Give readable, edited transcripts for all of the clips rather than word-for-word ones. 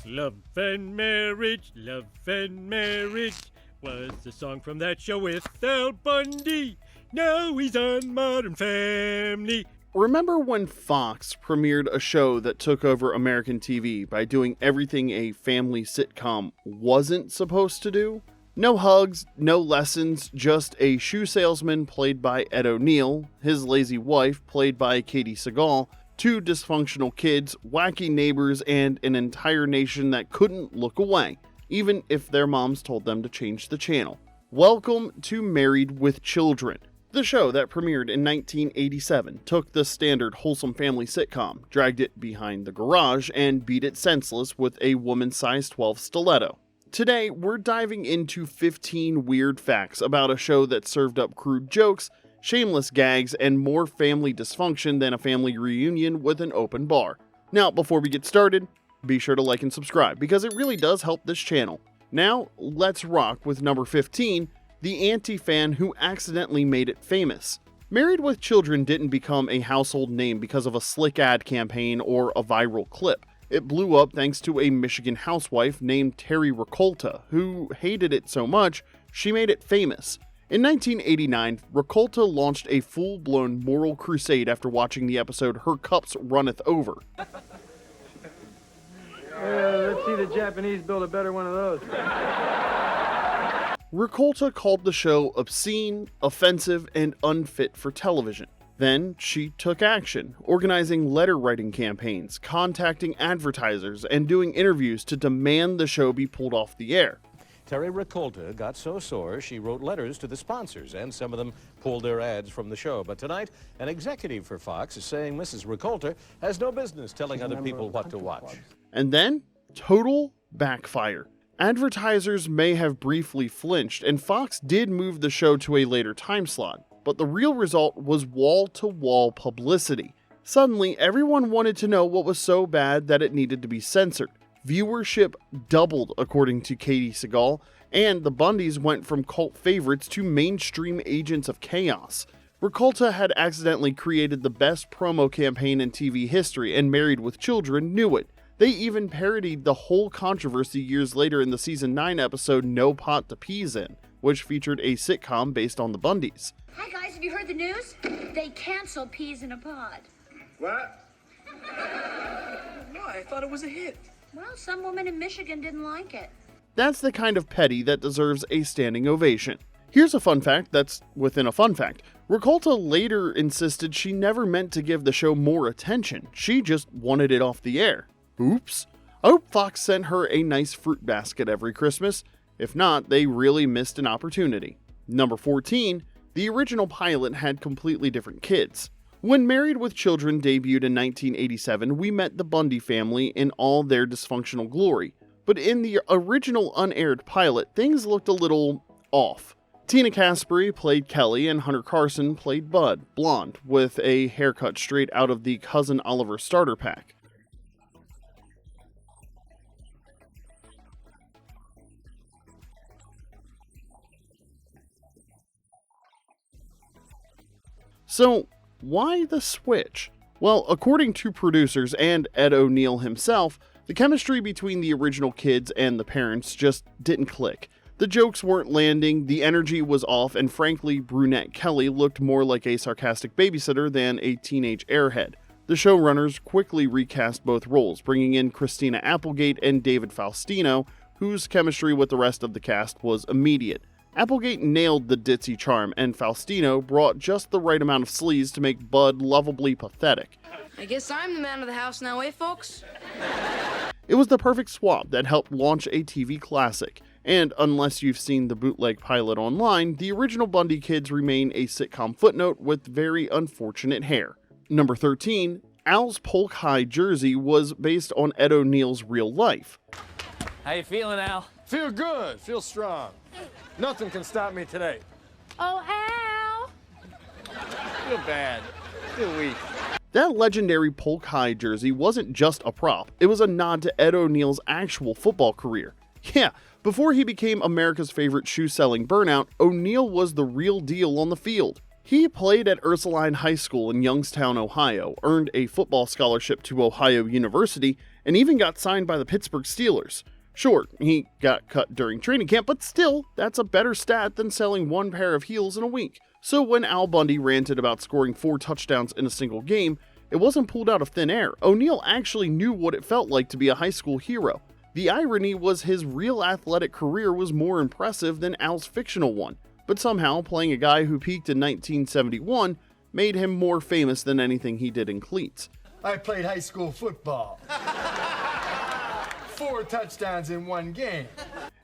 love and marriage was the song from that show with Bundy. Now he's on Modern Family. Remember when Fox premiered a show that took over American TV by doing everything a family sitcom wasn't supposed to do? No hugs, no lessons, just a shoe salesman played by Ed O'Neill, his lazy wife played by Katie Sagal, 2 dysfunctional kids, wacky neighbors, and an entire nation that couldn't look away, even if their moms told them to change the channel. Welcome to Married with Children. The show that premiered in 1987 took the standard wholesome family sitcom, dragged it behind the garage, and beat it senseless with a woman's size 12 stiletto. Today, we're diving into 15 weird facts about a show that served up crude jokes, shameless gags, and more family dysfunction than a family reunion with an open bar. Now, before we get started, be sure to like and subscribe because it really does help this channel. Now, let's rock with number 15, the anti-fan who accidentally made it famous. Married with Children didn't become a household name because of a slick ad campaign or a viral clip. It blew up thanks to a Michigan housewife named Terry Ricolta, who hated it so much, she made it famous. In 1989, Ricolta launched a full-blown moral crusade after watching the episode Her Cups Runneth Over. Let's see the Japanese build a better one of those. Ricolta called the show obscene, offensive, and unfit for television. Then she took action, organizing letter-writing campaigns, contacting advertisers, and doing interviews to demand the show be pulled off the air. Terry Ricolta got so sore she wrote letters to the sponsors, and some of them pulled their ads from the show. But tonight, an executive for Fox is saying Mrs. Ricolta has no business telling other people what to watch. And then, total backfire. Advertisers may have briefly flinched, and Fox did move the show to a later time slot. But the real result was wall-to-wall publicity. Suddenly, everyone wanted to know what was so bad that it needed to be censored. Viewership doubled, according to Katie Sagal, and the Bundys went from cult favorites to mainstream agents of chaos. Ricolta had accidentally created the best promo campaign in TV history, and Married with Children knew it. They even parodied the whole controversy years later in the season 9 episode No Pot to Peas In, which featured a sitcom based on the Bundys. Hi guys, have you heard the news? They canceled Peas in a Pod. What? Why? I thought it was a hit. Well, some woman in Michigan didn't like it. That's the kind of petty that deserves a standing ovation. Here's a fun fact that's within a fun fact. Ricolta later insisted she never meant to give the show more attention. She just wanted it off the air. Oops. I hope Fox sent her a nice fruit basket every Christmas. If not, they really missed an opportunity. Number 14, the original pilot had completely different kids. When Married with Children debuted in 1987, we met the Bundy family in all their dysfunctional glory. But in the original unaired pilot, things looked a little off. Tina Caspery played Kelly and Hunter Carson played Bud, blonde, with a haircut straight out of the Cousin Oliver starter pack. So, why the switch? Well, according to producers and Ed O'Neill himself, the chemistry between the original kids and the parents just didn't click. The jokes weren't landing, the energy was off, and frankly, brunette Kelly looked more like a sarcastic babysitter than a teenage airhead. The showrunners quickly recast both roles, bringing in Christina Applegate and David Faustino, whose chemistry with the rest of the cast was immediate. Applegate nailed the ditzy charm, and Faustino brought just the right amount of sleaze to make Bud lovably pathetic. I guess I'm the man of the house now, eh, folks? It was the perfect swap that helped launch a TV classic, and unless you've seen the bootleg pilot online, the original Bundy kids remain a sitcom footnote with very unfortunate hair. Number 13, Al's Polk High jersey was based on Ed O'Neill's real life. How you feeling, Al? Feel good. Feel strong. Nothing can stop me today. Oh, Al! Feel bad. Feel weak. That legendary Polk High jersey wasn't just a prop, it was a nod to Ed O'Neill's actual football career. Yeah, before he became America's favorite shoe-selling burnout, O'Neill was the real deal on the field. He played at Ursuline High School in Youngstown, Ohio, earned a football scholarship to Ohio University, and even got signed by the Pittsburgh Steelers. Sure, he got cut during training camp, but still, that's a better stat than selling one pair of heels in a week. So when Al Bundy ranted about scoring 4 touchdowns in a single game, it wasn't pulled out of thin air. O'Neal actually knew what it felt like to be a high school hero. The irony was his real athletic career was more impressive than Al's fictional one, but somehow playing a guy who peaked in 1971 made him more famous than anything he did in cleats. I played high school football. 4 touchdowns in one game.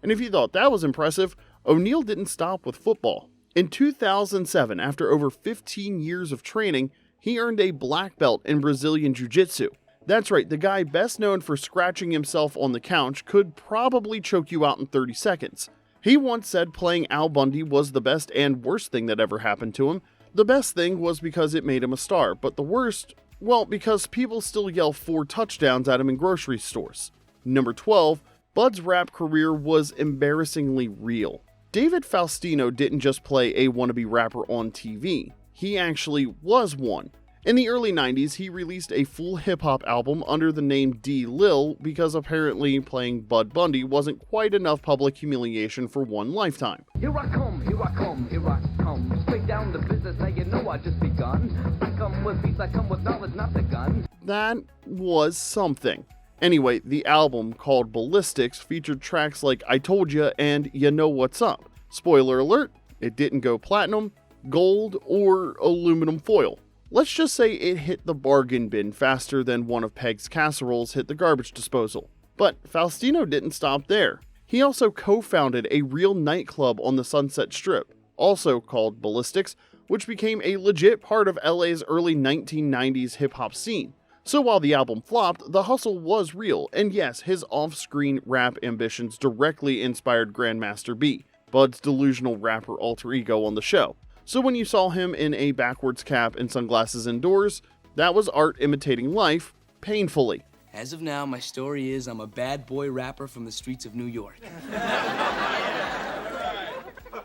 And if you thought that was impressive, O'Neal didn't stop with football. In 2007, after over 15 years of training, he earned a black belt in Brazilian Jiu-Jitsu. That's right, the guy best known for scratching himself on the couch could probably choke you out in 30 seconds. He once said playing Al Bundy was the best and worst thing that ever happened to him. The best thing was because it made him a star, but the worst, well, because people still yell 4 touchdowns at him in grocery stores. Number 12, Bud's rap career was embarrassingly real. David Faustino didn't just play a wannabe rapper on TV, he actually was one. In the early 90s, he released a full hip-hop album under the name D. Lil because apparently playing Bud Bundy wasn't quite enough public humiliation for one lifetime. Here I come, here I come, here I come. Straight down to business, now you know I just begun. I come with beats, I come with knowledge, not the gun. That was something. Anyway, the album, called Ballistics, featured tracks like I Told Ya and You Know What's Up. Spoiler alert, it didn't go platinum, gold, or aluminum foil. Let's just say it hit the bargain bin faster than one of Peg's casseroles hit the garbage disposal. But Faustino didn't stop there. He also co-founded a real nightclub on the Sunset Strip, also called Ballistics, which became a legit part of LA's early 1990s hip-hop scene. So while the album flopped, the hustle was real, and yes, his off-screen rap ambitions directly inspired Grandmaster B, Bud's delusional rapper alter ego on the show. So when you saw him in a backwards cap and sunglasses indoors, that was art imitating life, painfully. As of now, my story is I'm a bad boy rapper from the streets of New York.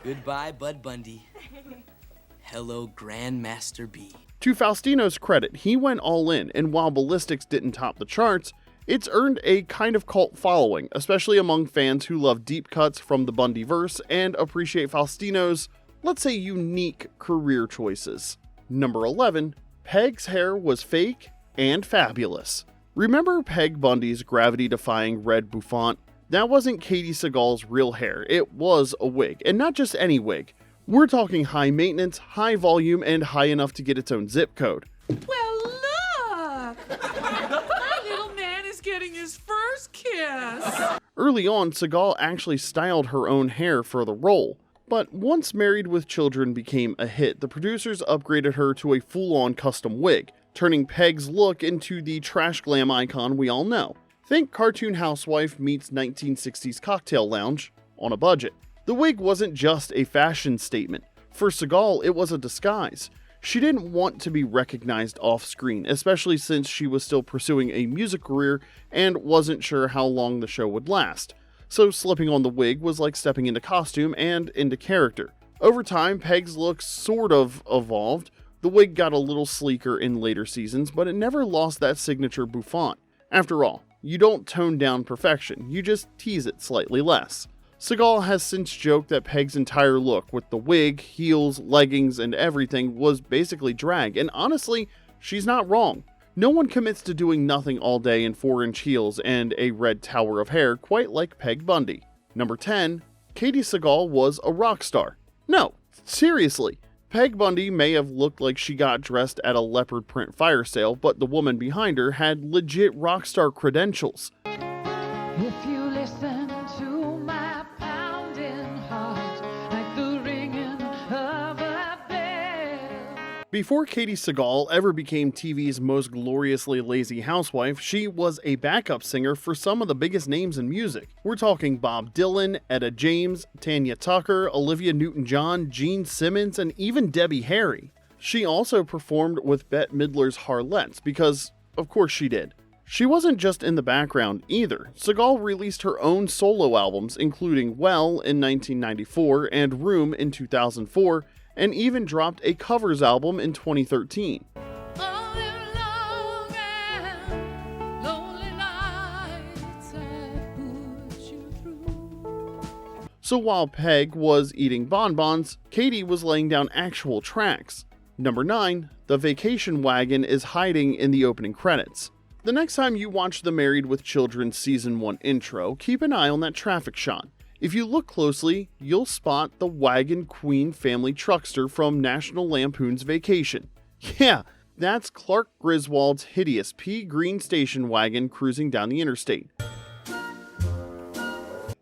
Goodbye, Bud Bundy. Hello, Grandmaster B. To Faustino's credit, he went all in, and while Ballistics didn't top the charts, it's earned a kind of cult following, especially among fans who love deep cuts from the Bundy verse and appreciate Faustino's, let's say, unique career choices. Number 11, Peg's hair was fake and fabulous. Remember Peg Bundy's gravity-defying red bouffant? That wasn't Katie Seagal's real hair, it was a wig, and not just any wig. We're talking high maintenance, high volume, and high enough to get its own zip code. Well, look! My little man is getting his first kiss! Early on, Seagal actually styled her own hair for the role. But once Married with Children became a hit, the producers upgraded her to a full-on custom wig, turning Peg's look into the trash glam icon we all know. Think cartoon housewife meets 1960s cocktail lounge on a budget. The wig wasn't just a fashion statement. For Seagal, it was a disguise. She didn't want to be recognized off-screen, especially since she was still pursuing a music career and wasn't sure how long the show would last. So slipping on the wig was like stepping into costume and into character. Over time, Peg's look sort of evolved. The wig got a little sleeker in later seasons, but it never lost that signature bouffant. After all, you don't tone down perfection, you just tease it slightly less. Seagal has since joked that Peg's entire look, with the wig, heels, leggings, and everything, was basically drag, and honestly, she's not wrong. No one commits to doing nothing all day in 4-inch heels and a red tower of hair quite like Peg Bundy. Number 10, Katie Seagal was a rock star. No, seriously. Peg Bundy may have looked like she got dressed at a leopard print fire sale, but the woman behind her had legit rock star credentials. If you listen to my pounding heart, like the ringing of a bell. Before Katie Seagal ever became TV's most gloriously lazy housewife, she was a backup singer for some of the biggest names in music. We're talking Bob Dylan, Etta James, Tanya Tucker, Olivia Newton-John, Gene Simmons, and even Debbie Harry. She also performed with Bette Midler's Harlettes because, of course she did. She wasn't just in the background either. Seagal released her own solo albums, including Well in 1994 and Room in 2004, and even dropped a covers album in 2013. So while Peg was eating bonbons, Katie was laying down actual tracks. Number 9, the vacation wagon is hiding in the opening credits. The next time you watch the Married with Children Season 1 intro, keep an eye on that traffic shot. If you look closely, you'll spot the Wagon Queen family truckster from National Lampoon's Vacation. Yeah, that's Clark Griswold's hideous pea green station wagon cruising down the interstate.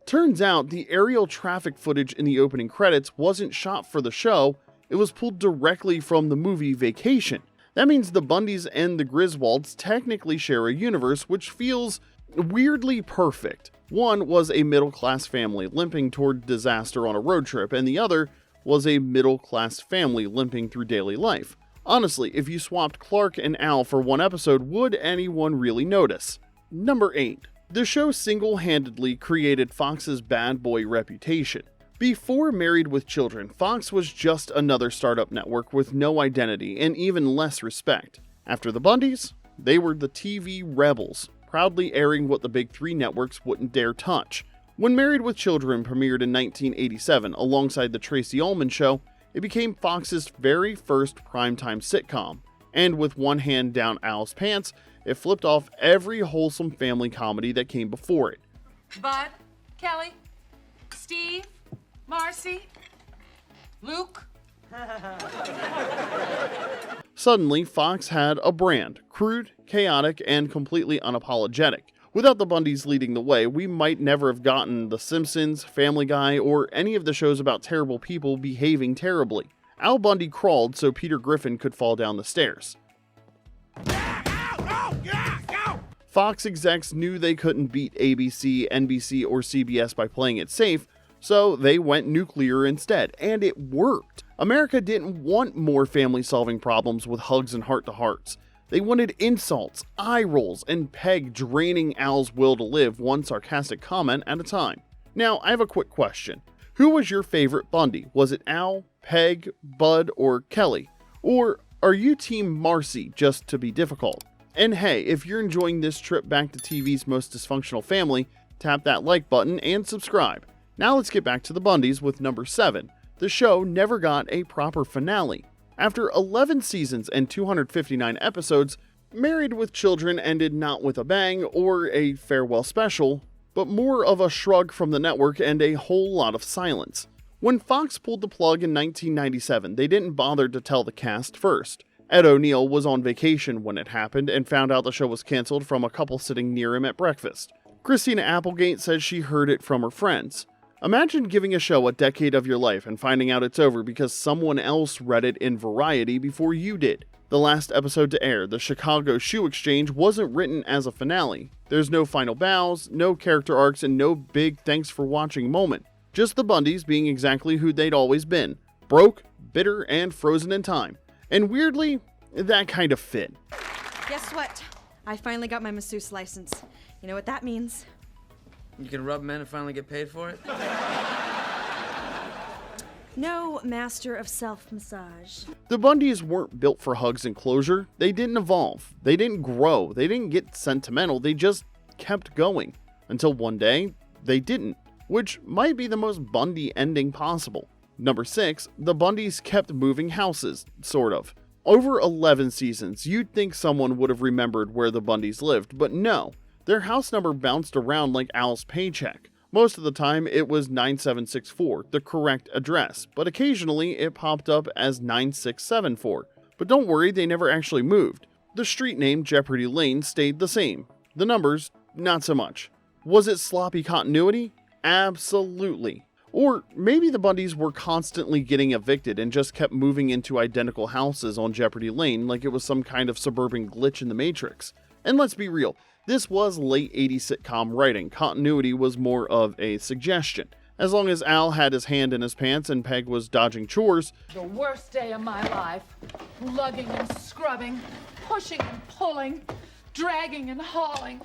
Turns out the aerial traffic footage in the opening credits wasn't shot for the show, it was pulled directly from the movie Vacation. That means the Bundys and the Griswolds technically share a universe which feels weirdly perfect. One was a middle-class family limping toward disaster on a road trip, and the other was a middle-class family limping through daily life. Honestly, if you swapped Clark and Al for one episode, would anyone really notice? Number 8. The show single-handedly created Fox's bad boy reputation. Before Married with Children, Fox was just another startup network with no identity and even less respect. After the Bundys, they were the TV rebels, proudly airing what the big three networks wouldn't dare touch. When Married with Children premiered in 1987 alongside The Tracy Ullman Show, it became Fox's very first primetime sitcom, and with one hand down Al's pants, it flipped off every wholesome family comedy that came before it. Bud, Kelly, Steve, Marcy, Luke. Suddenly, Fox had a brand, crude, chaotic, and completely unapologetic. Without the Bundys leading the way, we might never have gotten The Simpsons, Family Guy, or any of the shows about terrible people behaving terribly. Al Bundy crawled so Peter Griffin could fall down the stairs. Fox execs knew they couldn't beat ABC, NBC, or CBS by playing it safe, so they went nuclear instead, and it worked. America didn't want more family-solving problems with hugs and heart-to-hearts. They wanted insults, eye rolls, and Peg draining Al's will to live one sarcastic comment at a time. Now, I have a quick question. Who was your favorite Bundy? Was it Al, Peg, Bud, or Kelly? Or are you Team Marcy, just to be difficult? And hey, if you're enjoying this trip back to TV's most dysfunctional family, tap that like button and subscribe. Now let's get back to the Bundys with number 7. The show never got a proper finale. After 11 seasons and 259 episodes, Married with Children ended not with a bang or a farewell special, but more of a shrug from the network and a whole lot of silence. When Fox pulled the plug in 1997, they didn't bother to tell the cast first. Ed O'Neill was on vacation when it happened and found out the show was canceled from a couple sitting near him at breakfast. Christina Applegate says she heard it from her friends. Imagine giving a show a decade of your life and finding out it's over because someone else read it in Variety before you did. The last episode to air, the Chicago Shoe Exchange, wasn't written as a finale. There's no final bows, no character arcs, and no big thanks for watching moment. Just the Bundys being exactly who they'd always been. Broke, bitter, and frozen in time. And weirdly, that kind of fit. Guess what? I finally got my masseuse license. You know what that means? You can rub men and finally get paid for it? No master of self-massage. The Bundys weren't built for hugs and closure. They didn't evolve. They didn't grow. They didn't get sentimental. They just kept going. Until one day, they didn't. Which might be the most Bundy ending possible. Number 6, the Bundys kept moving houses, sort of. Over 11 seasons, you'd think someone would have remembered where the Bundys lived, but no. Their house number bounced around like Al's paycheck. Most of the time, it was 9764, the correct address, but occasionally it popped up as 9674. But don't worry, they never actually moved. The street name, Jeopardy Lane, stayed the same. The numbers, not so much. Was it sloppy continuity? Absolutely. Or maybe the Bundys were constantly getting evicted and just kept moving into identical houses on Jeopardy Lane like it was some kind of suburban glitch in the Matrix. And let's be real, this was late 80s sitcom writing. Continuity was more of a suggestion. As long as Al had his hand in his pants and Peg was dodging chores. The worst day of my life. Lugging and scrubbing, pushing and pulling, dragging and hauling,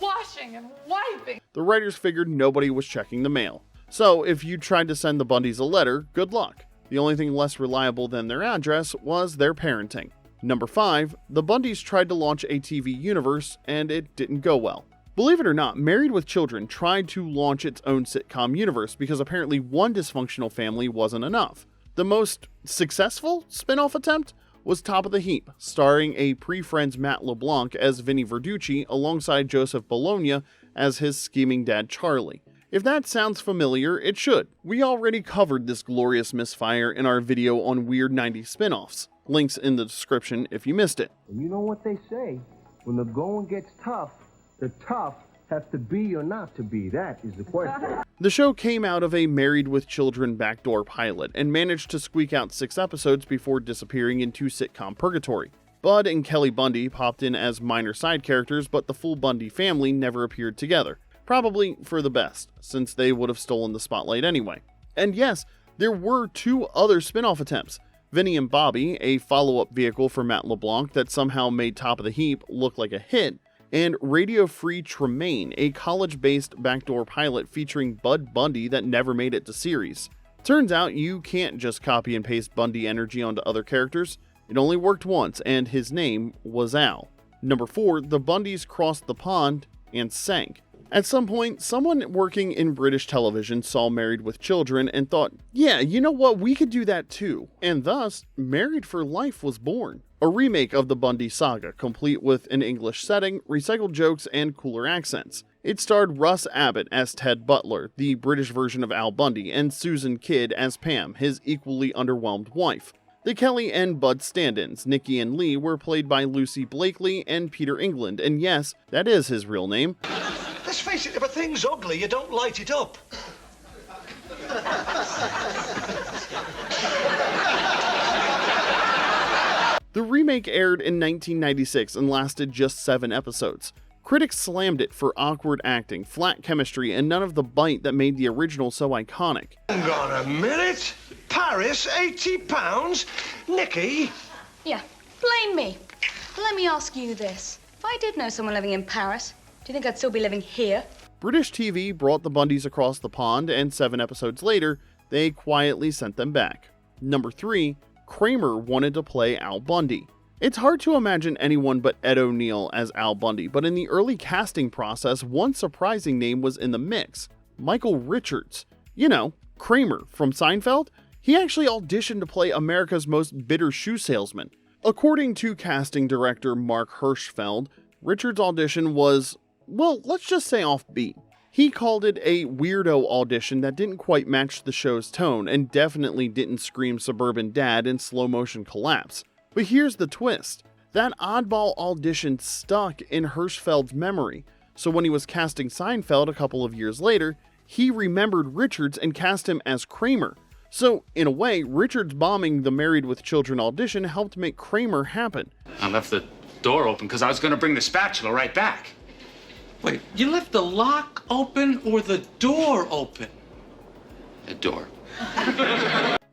washing and wiping. The writers figured nobody was checking the mail. So if you tried to send the Bundys a letter, good luck. The only thing less reliable than their address was their parenting. Number 5, the Bundys tried to launch a TV universe and it didn't go well. Believe it or not, Married with Children tried to launch its own sitcom universe because apparently one dysfunctional family wasn't enough. The most successful spin-off attempt was Top of the Heap, starring a pre-Friends Matt LeBlanc as Vinny Verducci alongside Joseph Bologna as his scheming dad Charlie. If that sounds familiar, it should. We already covered this glorious misfire in our video on weird 90s spin-offs. Links in the description if you missed it. And you know what they say, when the going gets tough, the tough has to be or not to be. That is the question. The show came out of a Married with Children backdoor pilot and managed to squeak out 6 episodes before disappearing into sitcom purgatory. Bud and Kelly Bundy popped in as minor side characters, but the full Bundy family never appeared together. Probably for the best, since they would have stolen the spotlight anyway. And yes, there were 2 other spin-off attempts. Vinny and Bobby, a follow-up vehicle for Matt LeBlanc that somehow made Top of the Heap look like a hit, and Radio Free Tremaine, a college-based backdoor pilot featuring Bud Bundy that never made it to series. Turns out you can't just copy and paste Bundy energy onto other characters. It only worked once, and his name was Al. Number 4, the Bundys crossed the pond and sank. At some point, someone working in British television saw Married with Children and thought, yeah, you know what, we could do that too. And thus, Married for Life was born. A remake of the Bundy saga, complete with an English setting, recycled jokes, and cooler accents. It starred Russ Abbott as Ted Butler, the British version of Al Bundy, and Susan Kidd as Pam, his equally underwhelmed wife. The Kelly and Bud stand-ins, Nikki and Lee, were played by Lucy Blakely and Peter England, and yes, that is his real name. Let's face it, if a thing's ugly, you don't light it up. The remake aired in 1996 and lasted just 7 episodes. Critics slammed it for awkward acting, flat chemistry, and none of the bite that made the original so iconic. Hang on a minute. Paris, £80? Nikki? Yeah, blame me. But let me ask you this. If I did know someone living in Paris, do you think I'd still be living here? British TV brought the Bundys across the pond, and 7 episodes later, they quietly sent them back. Number 3, Kramer wanted to play Al Bundy. It's hard to imagine anyone but Ed O'Neill as Al Bundy, but in the early casting process, one surprising name was in the mix: Michael Richards. You know, Kramer from Seinfeld? He actually auditioned to play America's most bitter shoe salesman. According to casting director Mark Hirschfeld, Richards' audition was, well, let's just say offbeat. He called it a weirdo audition that didn't quite match the show's tone and definitely didn't scream suburban dad in slow motion collapse. But here's the twist. That oddball audition stuck in Hirschfeld's memory, so when he was casting Seinfeld a couple of years later, he remembered Richards and cast him as Kramer. So, in a way, Richards bombing the Married with Children audition helped make Kramer happen. I left the door open because I was going to bring the spatula right back. Wait, you left the lock open or the door open? The door.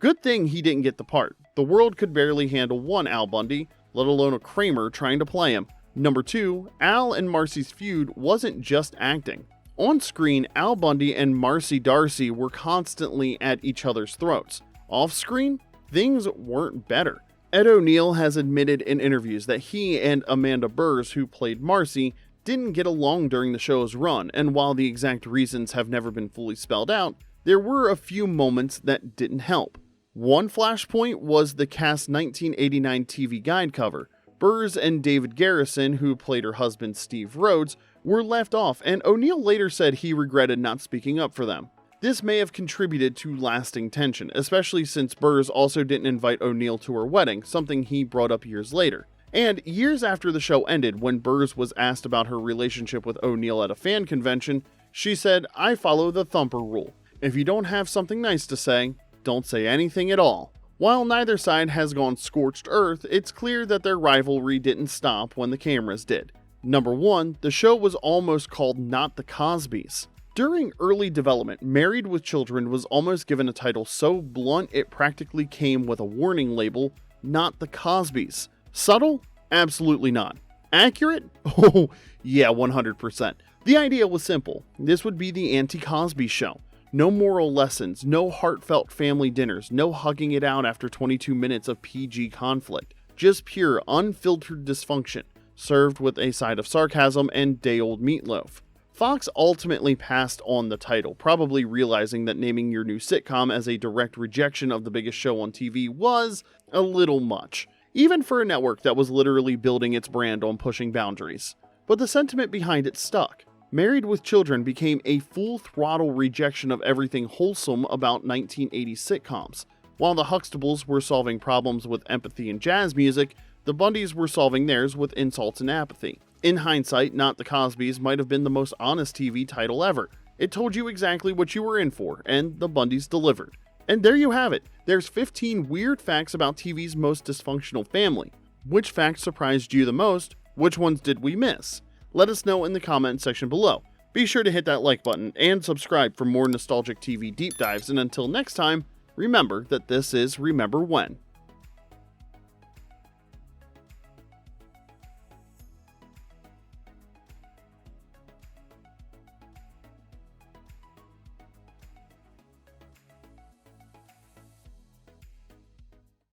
Good thing he didn't get the part. The world could barely handle one Al Bundy, let alone a Kramer trying to play him. Number 2, Al and Marcy's feud wasn't just acting. On screen, Al Bundy and Marcy Darcy were constantly at each other's throats. Off screen, things weren't better. Ed O'Neill has admitted in interviews that he and Amanda Burrs, who played Marcy, didn't get along during the show's run, and while the exact reasons have never been fully spelled out, there were a few moments that didn't help. One flashpoint was the cast's 1989 TV Guide cover. Burrs and David Garrison, who played her husband Steve Rhodes, were left off, and O'Neill later said he regretted not speaking up for them. This may have contributed to lasting tension, especially since Burrs also didn't invite O'Neill to her wedding, something he brought up years later. And years after the show ended, when Burrs was asked about her relationship with O'Neill at a fan convention, she said, "I follow the Thumper rule. If you don't have something nice to say, don't say anything at all." While neither side has gone scorched earth, it's clear that their rivalry didn't stop when the cameras did. Number 1, the show was almost called Not the Cosbys. During early development, Married with Children was almost given a title so blunt it practically came with a warning label, Not the Cosbys. Subtle? Absolutely not. Accurate? Oh, yeah, 100%. The idea was simple. This would be the anti-Cosby show. No moral lessons, no heartfelt family dinners, no hugging it out after 22 minutes of PG conflict. Just pure, unfiltered dysfunction, served with a side of sarcasm and day-old meatloaf. Fox ultimately passed on the title, probably realizing that naming your new sitcom as a direct rejection of the biggest show on TV was a little much, even for a network that was literally building its brand on pushing boundaries. But the sentiment behind it stuck. Married with Children became a full-throttle rejection of everything wholesome about 1980s sitcoms. While the Huxtables were solving problems with empathy and jazz music, the Bundys were solving theirs with insults and apathy. In hindsight, Not the Cosbys might have been the most honest TV title ever. It told you exactly what you were in for, and the Bundys delivered. And there you have it. There's 15 weird facts about TV's most dysfunctional family. Which facts surprised you the most? Which ones did we miss? Let us know in the comment section below. Be sure to hit that like button and subscribe for more nostalgic TV deep dives, and until next time, remember that this is Remember When.